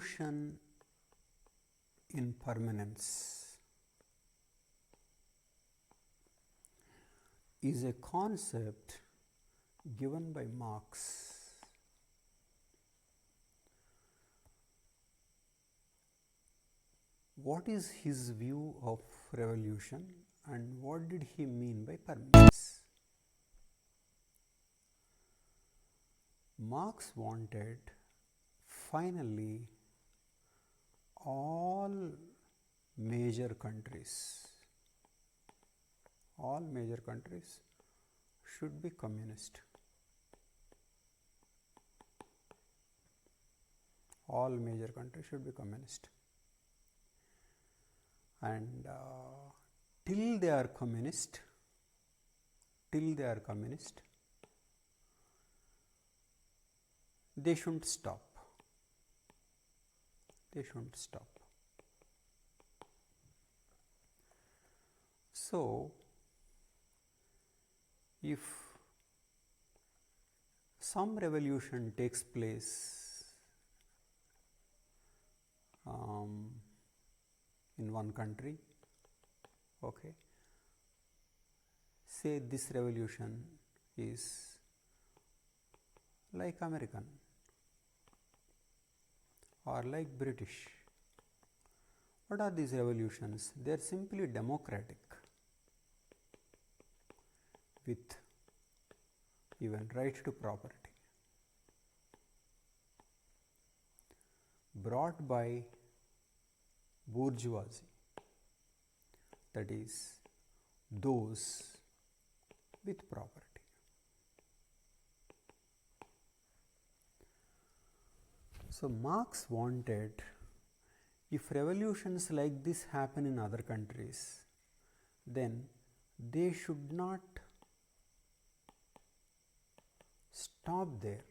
revolution in permanence is a concept given by Marx. What is his view of revolution and what did he mean by permanence? Marx wanted finally all major countries should be communist. All major countries should be communist. And till they are communist, they shouldn't stop. So, if some revolution takes place in one country, okay, say this revolution is like American or like British. What are these revolutions? They are simply democratic with even right to property, brought by bourgeoisie, that is those with property. So, Marx wanted, if revolutions like this happen in other countries, then they should not stop there.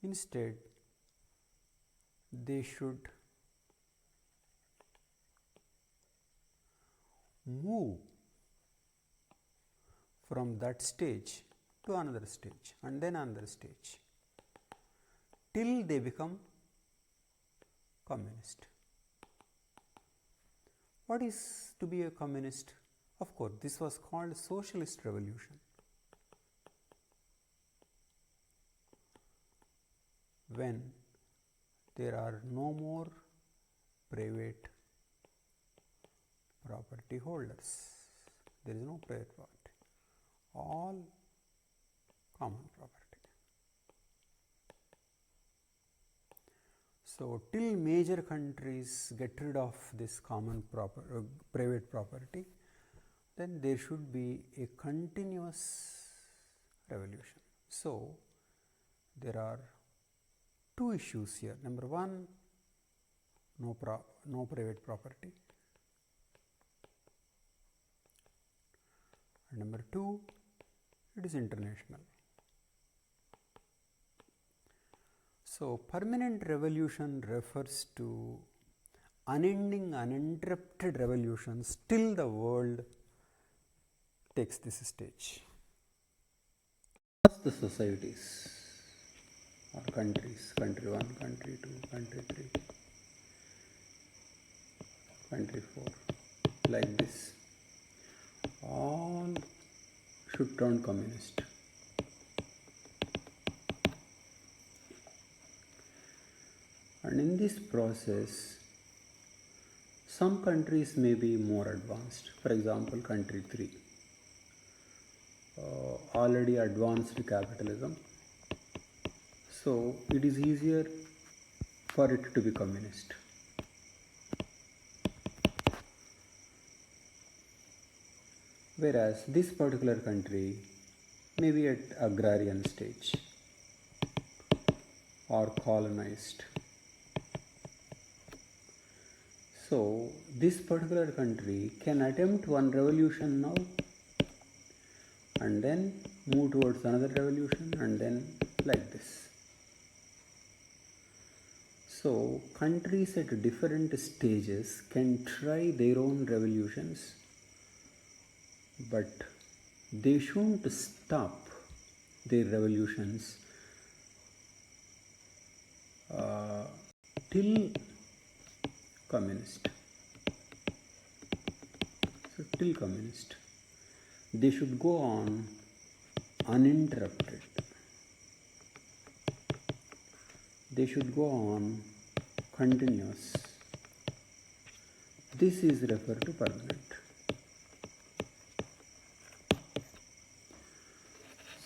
Instead, they should move from that stage to another stage and then another stage till they become communist. What is to be a communist? Of course, this was called socialist revolution. When there are no more private property holders, there is no private property, all common property. So, till major countries get rid of this common private property, then there should be a continuous revolution. So, there are two issues here. Number one, no private property, and number two, it is international. So, permanent revolution refers to unending, uninterrupted revolutions till the world takes this stage. First, the societies or countries, country 1, country 2, country 3, country 4, like this, all should turn communist. And in this process, some countries may be more advanced. For example, country 3, already advanced capitalism. So, it is easier for it to be communist. Whereas this particular country may be at agrarian stage or colonized. So, this particular country can attempt one revolution now and then move towards another revolution and then like this. So, countries at different stages can try their own revolutions, but they shouldn't stop their revolutions uh, till communist. So till communist, they should go on uninterrupted. They should go on continuous. This is referred to permanent.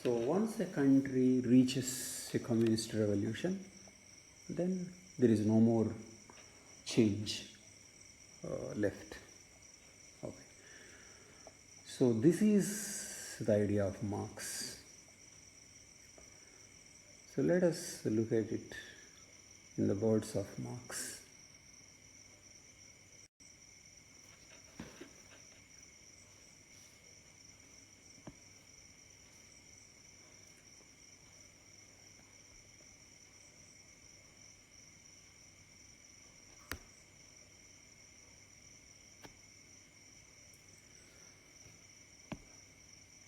So once a country reaches a communist revolution, then there is no more change left. Okay. So this is the idea of Marx. So let us look at it in the words of Marx.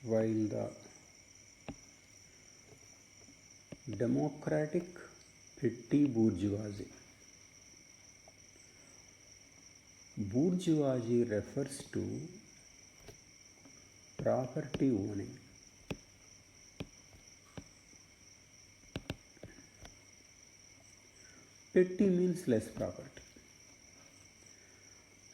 While the democratic petty bourgeoisie refers to property owning. Petty means less property.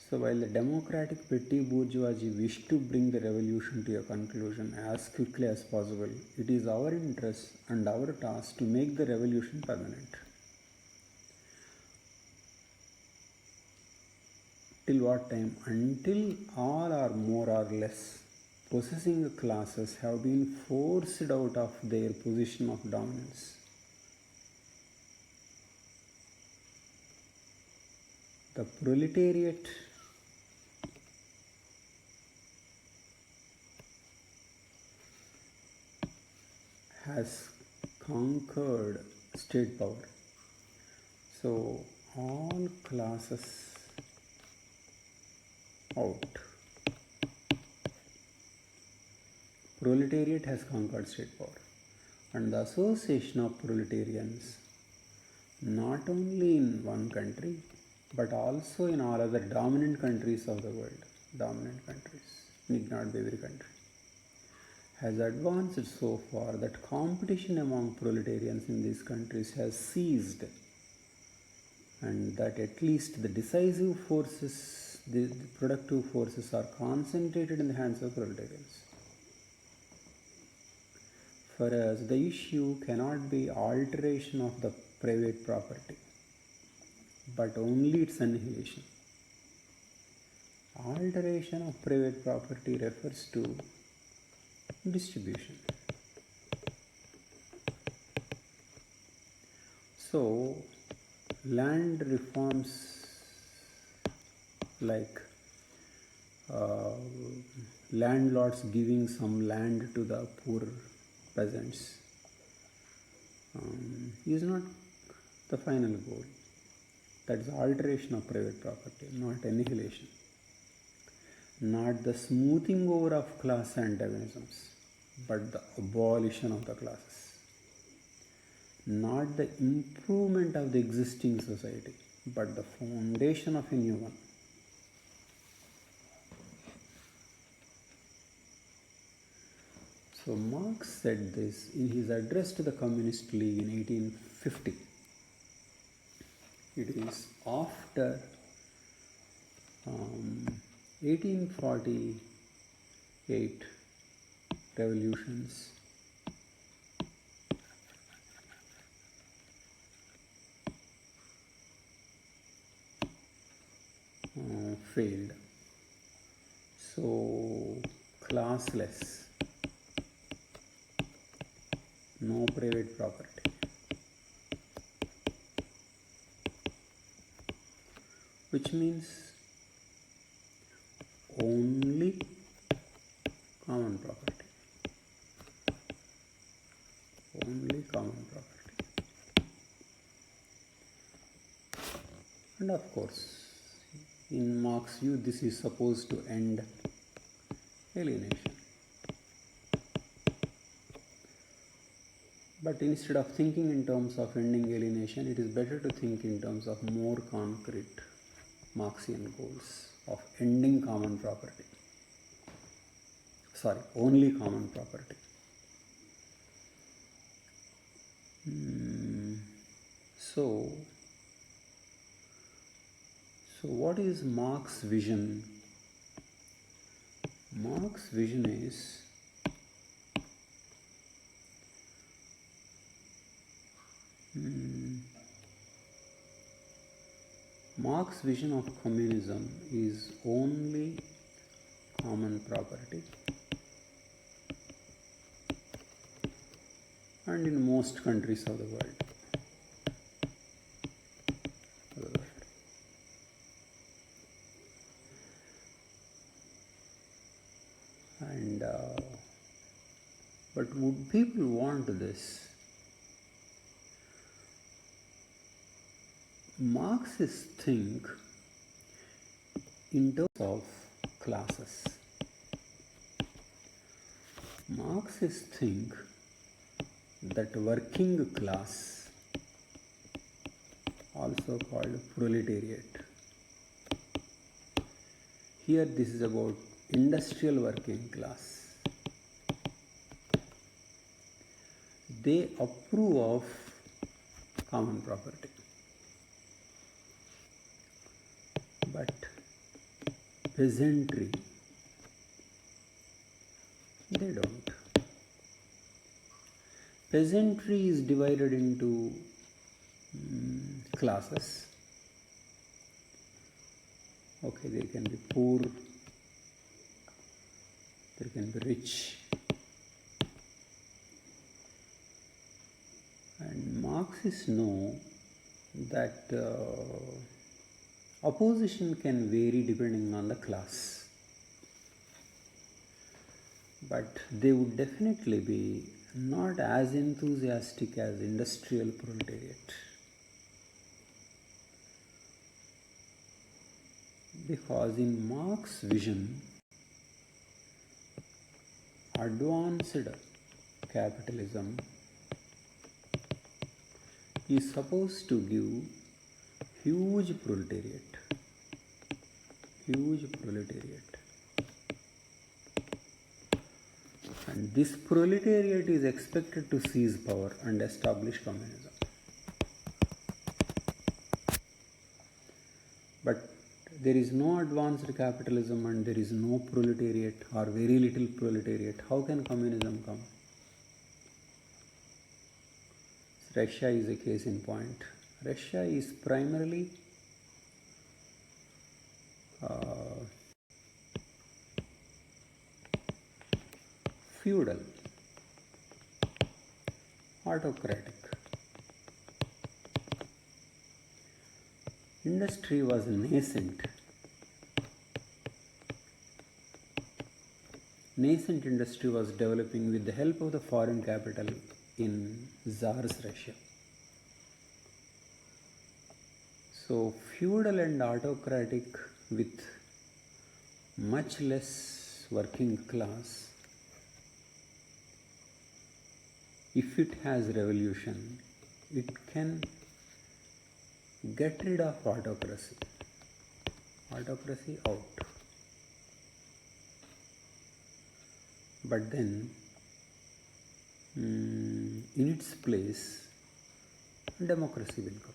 So while the democratic petty bourgeoisie wish to bring the revolution to a conclusion as quickly as possible, it is our interest and our task to make the revolution permanent. Till what time? Until all or more or less possessing classes have been forced out of their position of dominance. The proletariat has conquered state power. So all classes out. Proletariat has conquered state power, and the association of proletarians, not only in one country but also in all other dominant countries of the world, dominant countries, need not be every country, has advanced so far that competition among proletarians in these countries has ceased, and that at least the decisive forces, the productive forces, are concentrated in the hands of proletarians. For us, the issue cannot be alteration of the private property, but only its annihilation. Alteration of private property refers to distribution. So, land reforms like landlords giving some land to the poor peasants is not the final goal. That is alteration of private property, not annihilation. Not the smoothing over of class antagonisms, but the abolition of the classes. Not the improvement of the existing society, but the foundation of a new one. So Marx said this in his address to the Communist League in 1850. It is after 1848 revolutions failed. So classless, no private property, which means only common property. Only common property. And of course, in Marx's view, this is supposed to end alienation. But instead of thinking in terms of ending alienation, it is better to think in terms of more concrete Marxian goals of ending common property. Sorry, only common property. So what is Marx's vision? Marx's vision is Marx's vision of communism is only common property, and in most countries of the world. And but would people want this? Marxists think in terms of classes. Marxists think that working class, also called proletariat, here this is about industrial working class, they approve of common property. But peasantry, they don't. Peasantry is divided into classes. Okay, there can be poor, there can be rich. And Marxists know that opposition can vary depending on the class, but they would definitely be not as enthusiastic as industrial proletariat, because in Marx's vision, advanced capitalism is supposed to give huge proletariat. And this proletariat is expected to seize power and establish communism. But there is no advanced capitalism and there is no proletariat or very little proletariat. How can communism come? Russia is a case in point. Russia is primarily feudal, autocratic. Industry was nascent. Nascent industry was developing with the help of the foreign capital in Tsar's Russia. So feudal and autocratic with much less working class, if it has revolution, it can get rid of autocracy. Autocracy out. But then, in its place, democracy will come.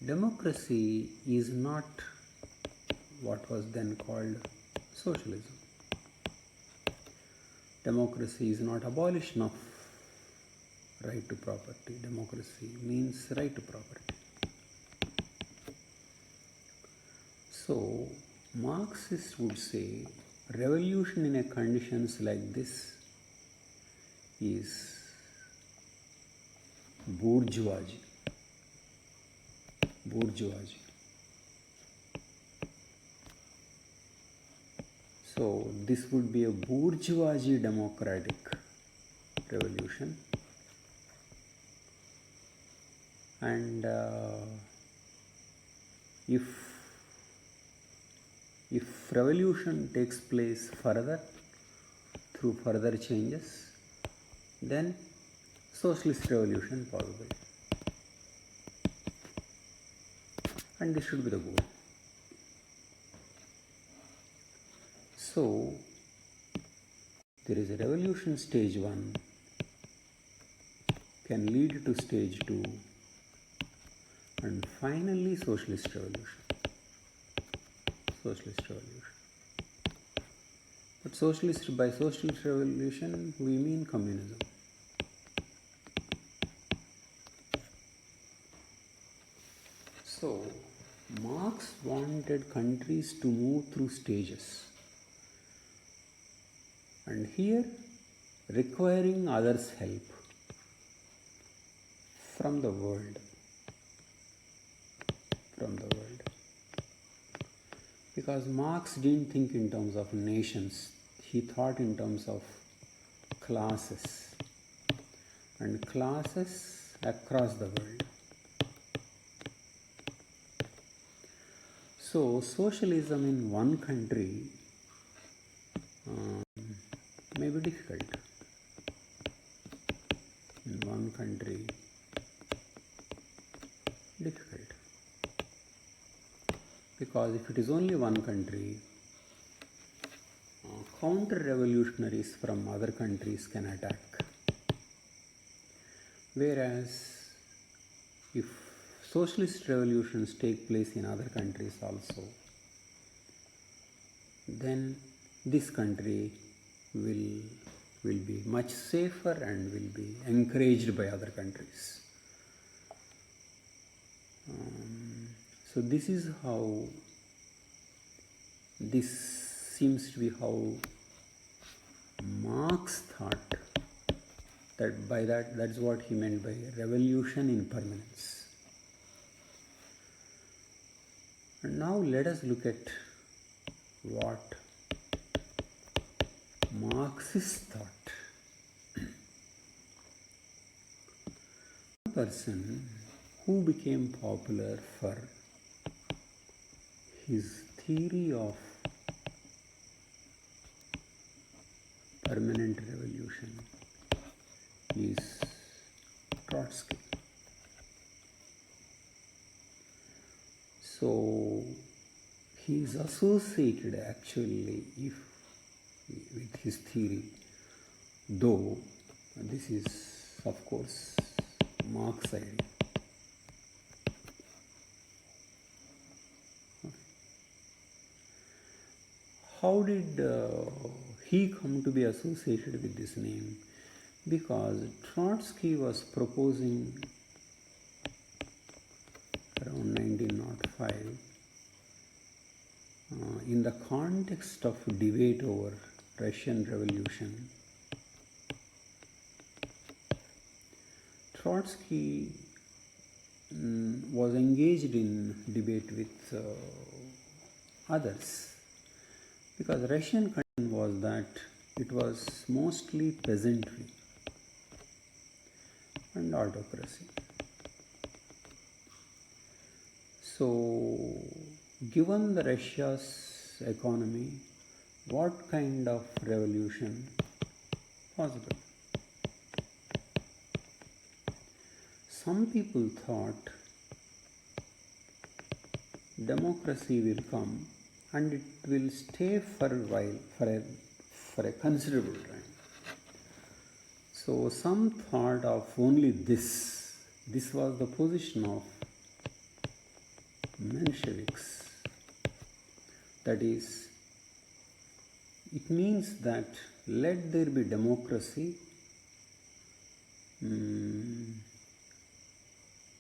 Democracy is not what was then called socialism. Democracy is not abolition of right to property. Democracy means right to property. So, Marxists would say revolution in a conditions like this is bourgeoisie. So this would be a bourgeoisie democratic revolution, and if revolution takes place further through further changes, then socialist revolution possible. And this should be the goal. So, there is a revolution stage 1 can lead to stage 2 and finally socialist revolution. Socialist revolution. But by socialist revolution we mean communism. So, Marx wanted countries to move through stages, and here requiring others' help from the world. Because Marx didn't think in terms of nations, he thought in terms of classes, and classes across the world. So, socialism in one country may be difficult. In one country, difficult. Because if it is only one country, counter-revolutionaries from other countries can attack. Whereas, if socialist revolutions take place in other countries also, then this country will be much safer and will be encouraged by other countries. So this seems to be how Marx thought, that's what he meant by revolution in permanence. And now let us look at what Marxists thought. One person who became popular for his theory of permanent revolution is Trotsky. So he is associated actually with his theory, though this is of course Marx's idea. How did he come to be associated with this name? Because Trotsky was proposing around 1905 in the context of debate over Russian Revolution. Trotsky was engaged in debate with others, because Russian condition was that it was mostly peasantry and autocracy. So, given the Russia's economy, what kind of revolution possible? Some people thought democracy will come and it will stay for a while, for a considerable time. So some thought of only this. This was the position of Mensheviks. That is, it means that let there be democracy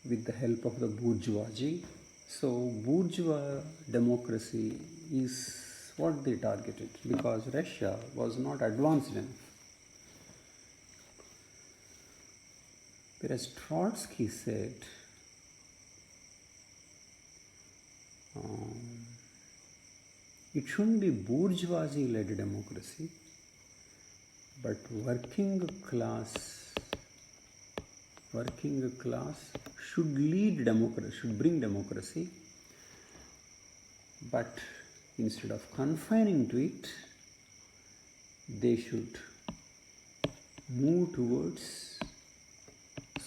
with the help of the bourgeoisie. So bourgeois democracy is what they targeted, because Russia was not advanced enough. Whereas Trotsky said it shouldn't be bourgeoisie-led democracy, but working class should lead democracy, should bring democracy, but instead of confining to it, they should move towards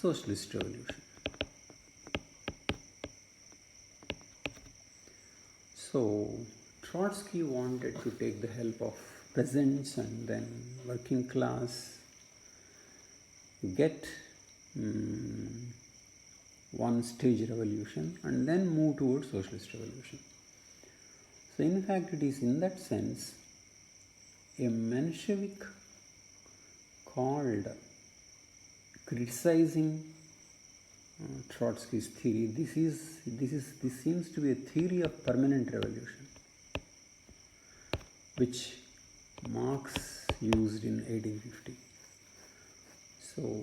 socialist revolution. So Trotsky wanted to take the help of peasants and then working class, get one stage revolution and then move towards socialist revolution. So in fact it is in that sense a Menshevik called criticizing Trotsky's theory. This seems to be a theory of permanent revolution, which Marx used in 1850. So,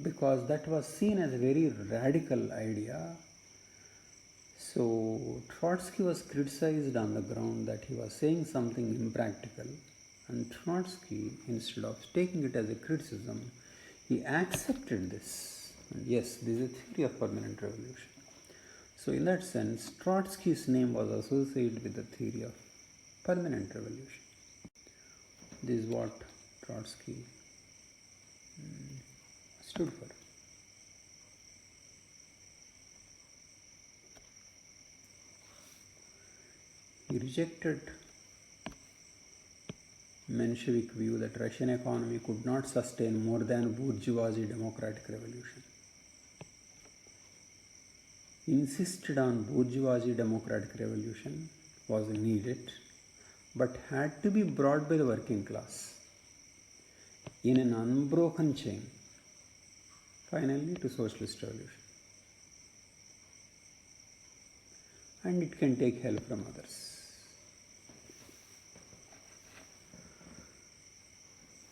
because that was seen as a very radical idea, so Trotsky was criticized on the ground that he was saying something impractical, and Trotsky, instead of taking it as a criticism, he accepted this. And yes, this is a theory of permanent revolution. So in that sense, Trotsky's name was associated with the theory of permanent revolution. This is what Trotsky stood for. He rejected Menshevik view that Russian economy could not sustain more than bourgeoisie democratic revolution. He insisted on bourgeoisie democratic revolution was needed, but had to be brought by the working class in an unbroken chain, finally to socialist revolution. And it can take help from others.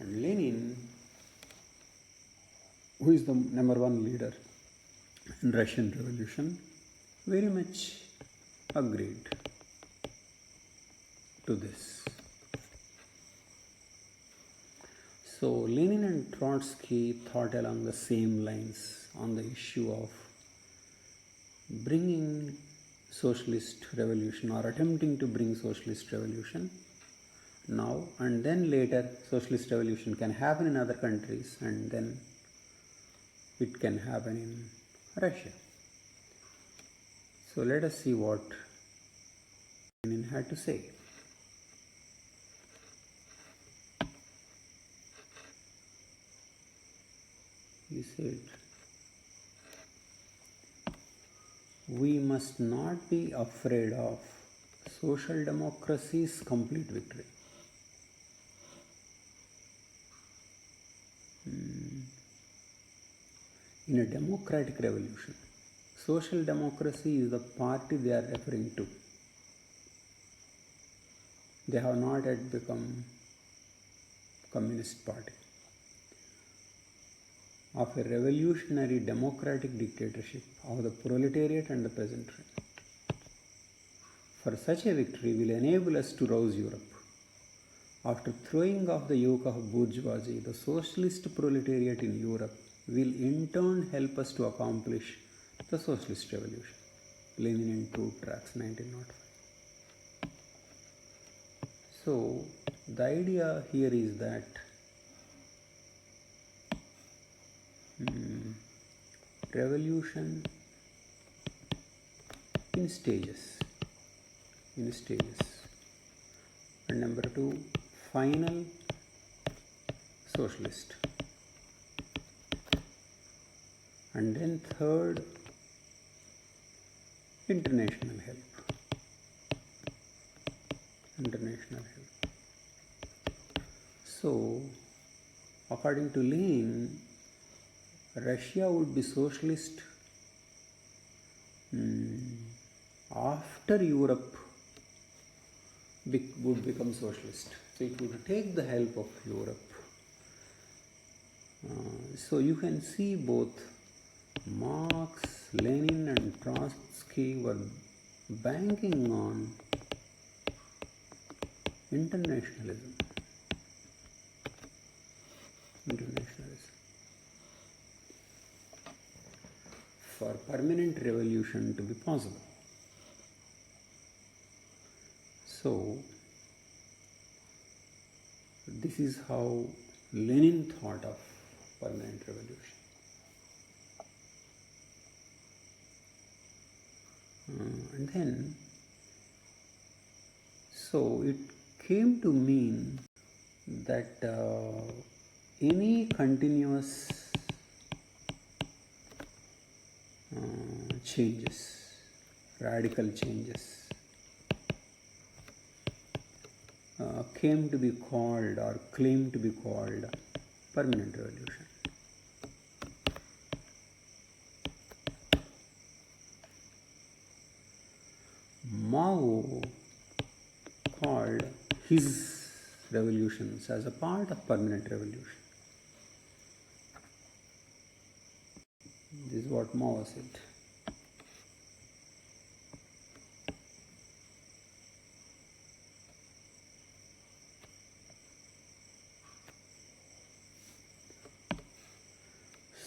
And Lenin, who is the number one leader in Russian Revolution, very much agreed to this. So Lenin and Trotsky thought along the same lines on the issue of bringing socialist revolution or attempting to bring socialist revolution now and then later. Socialist revolution can happen in other countries and then it can happen in Russia. So let us see what Lenin had to say. He said, "We must not be afraid of social democracy's complete victory. In a democratic revolution, social democracy is the party they are referring to. They have not yet become communist party. Of a revolutionary democratic dictatorship of the proletariat and the peasantry. For such a victory will enable us to rouse Europe. After throwing off the yoke of bourgeoisie, the socialist proletariat in Europe will in turn help us to accomplish the socialist revolution." Lenin in Two Tracks, 1905. So, the idea here is that revolution in stages. And number two, final socialist. And then third, international help. So, according to Lenin, Russia would be socialist after Europe would become socialist. So it would take the help of Europe. So you can see both Marx, Lenin and Trotsky were banking on internationalism. For permanent revolution to be possible. So, This is how Lenin thought of permanent revolution. And then, so it came to mean that any continuous changes, radical changes, came to be called or claimed to be called permanent revolution. Mao called his revolutions as a part of permanent revolution. This is what Mao said.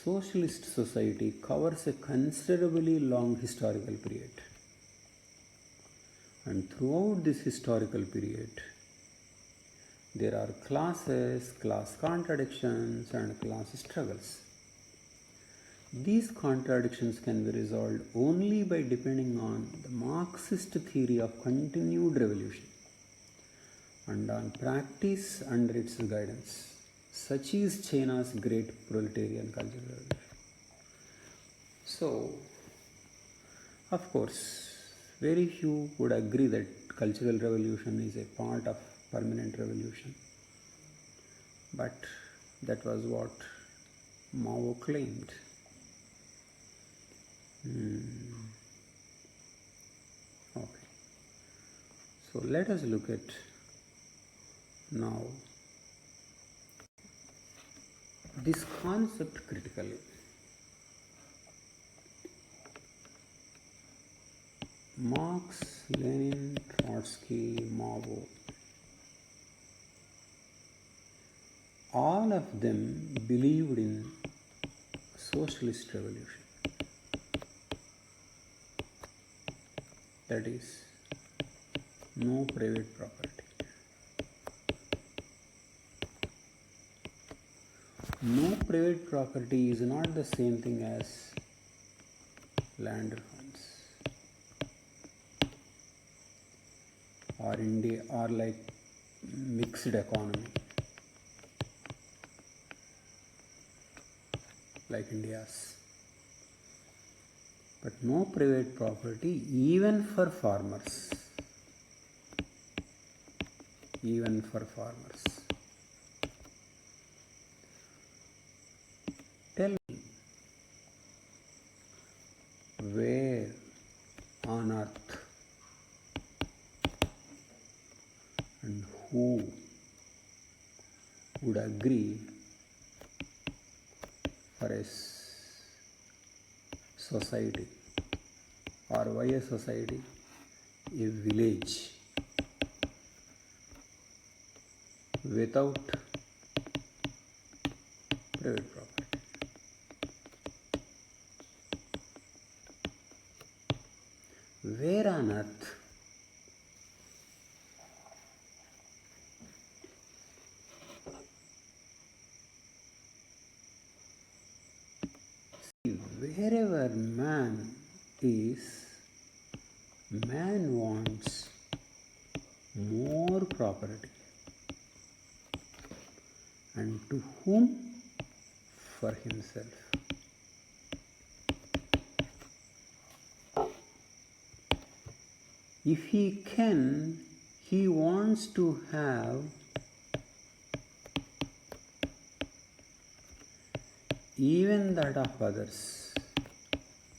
Socialist society covers a considerably long historical period. And throughout this historical period, there are classes, class contradictions, and class struggles. These contradictions can be resolved only by depending on the Marxist theory of continued revolution and on practice under its guidance. Such is China's great proletarian cultural revolution. So, of course, very few would agree that cultural revolution is a part of permanent revolution. But that was what Mao claimed. Okay. So let us look at now this concept critically. Marx, Lenin, Trotsky, Mao, all of them believed in socialist revolution. That is, no private property. No private property is not the same thing as land reforms or India or like mixed economy like India's. But no private property even for farmers. Even for farmers. Tell me, where on earth and who would agree for a society, or why a society? A village without private property. Where on earth? See, wherever man is, man wants more property. And to whom? For himself. If he can, he wants to have even that of others.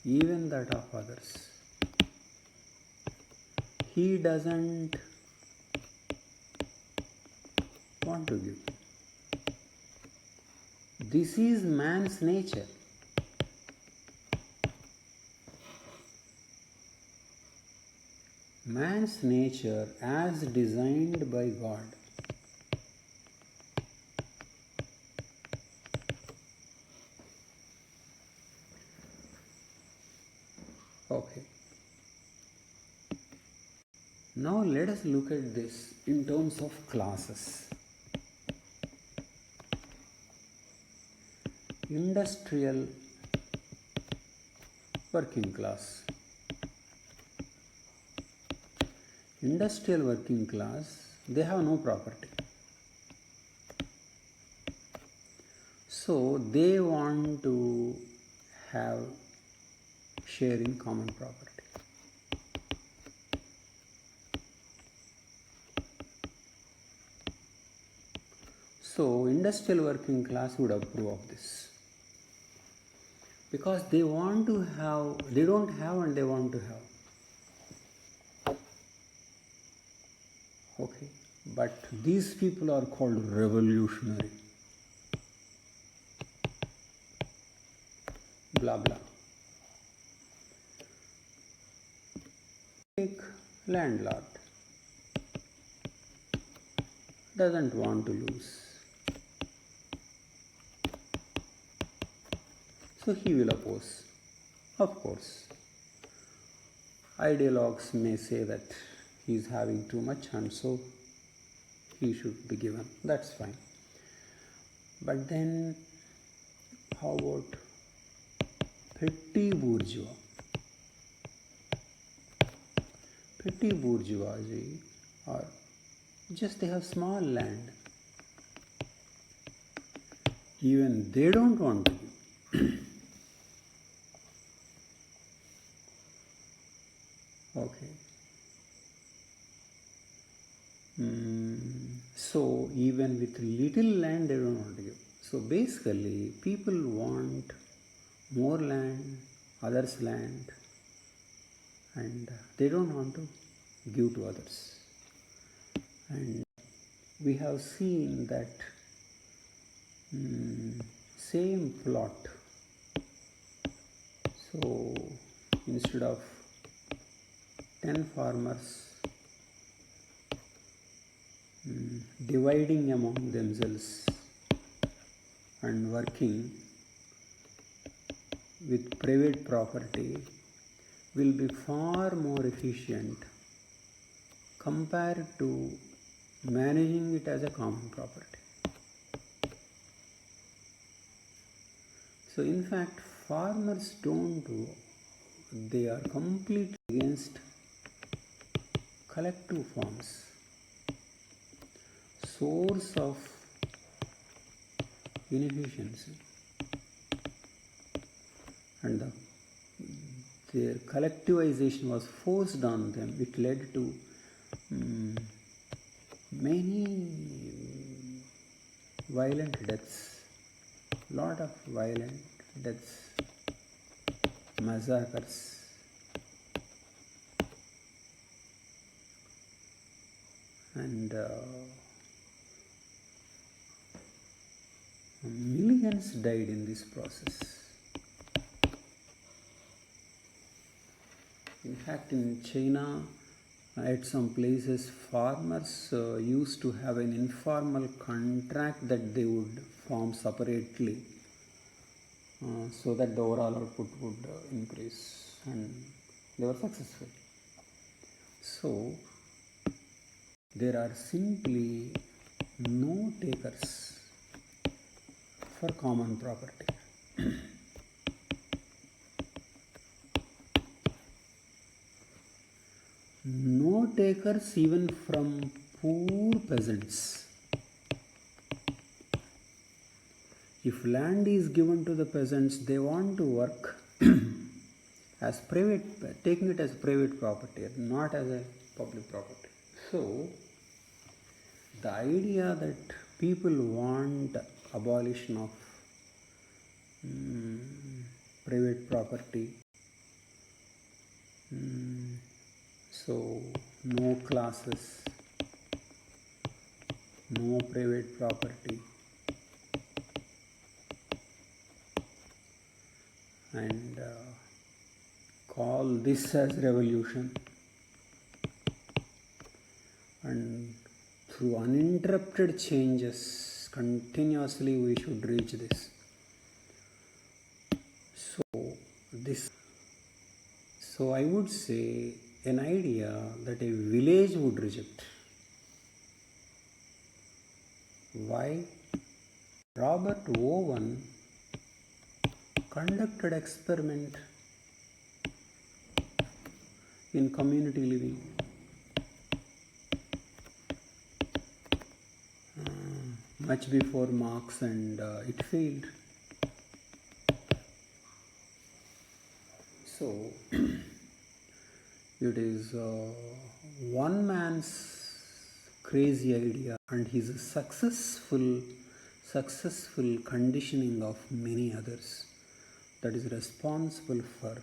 Even that of others. He doesn't want to give. This is man's nature. Man's nature as designed by God. Okay. Now let us look at this in terms of classes. industrial working class. Industrial working class, they have no property. So they want to have share in common property. So industrial working class would approve of this, because they want to have, they don't have and they want to have. Okay, but these people are called revolutionary. Blah blah. Take landlord, doesn't want to lose, so he will oppose. Of course, ideologues may say that he is having too much and so he should be given. That's fine. But then, how about petty bourgeois? Petty bourgeoisie, or just they have small land, even they don't want to give. Okay. So even with little land they don't want to give. So basically people want more land, others' land, and they don't want to give to others. And we have seen that same plot. So instead of 10 farmers dividing among themselves and working with private property will be far more efficient compared to managing it as a common property. So in fact, farmers don't do, they are completely against collective farms. Source of inefficiency, and their collectivization was forced on them. It led to many violent deaths, lot of violent deaths, massacres, and millions died in this process. In fact, in China, at some places, farmers used to have an informal contract that they would farm separately so that the overall output would increase, and they were successful. So, there are simply no takers for common property. No takers even from poor peasants. If land is given to the peasants, they want to work as private, taking it as private property, not as a public property. So, the idea that people want abolition of private property, so no classes, no private property, and call this as revolution, and through uninterrupted changes continuously we should reach this. So I would say an idea that a village would reject. Why? Robert Owen conducted experiment in community living. Much before Marx, and it failed. So it is one man's crazy idea and his successful conditioning of many others that is responsible for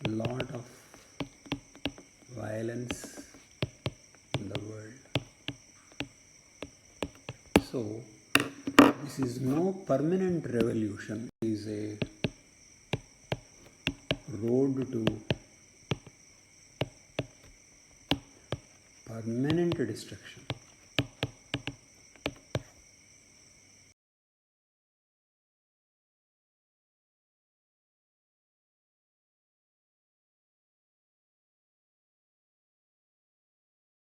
a lot of violence in the world. So this is no permanent revolution, it is a road to permanent destruction.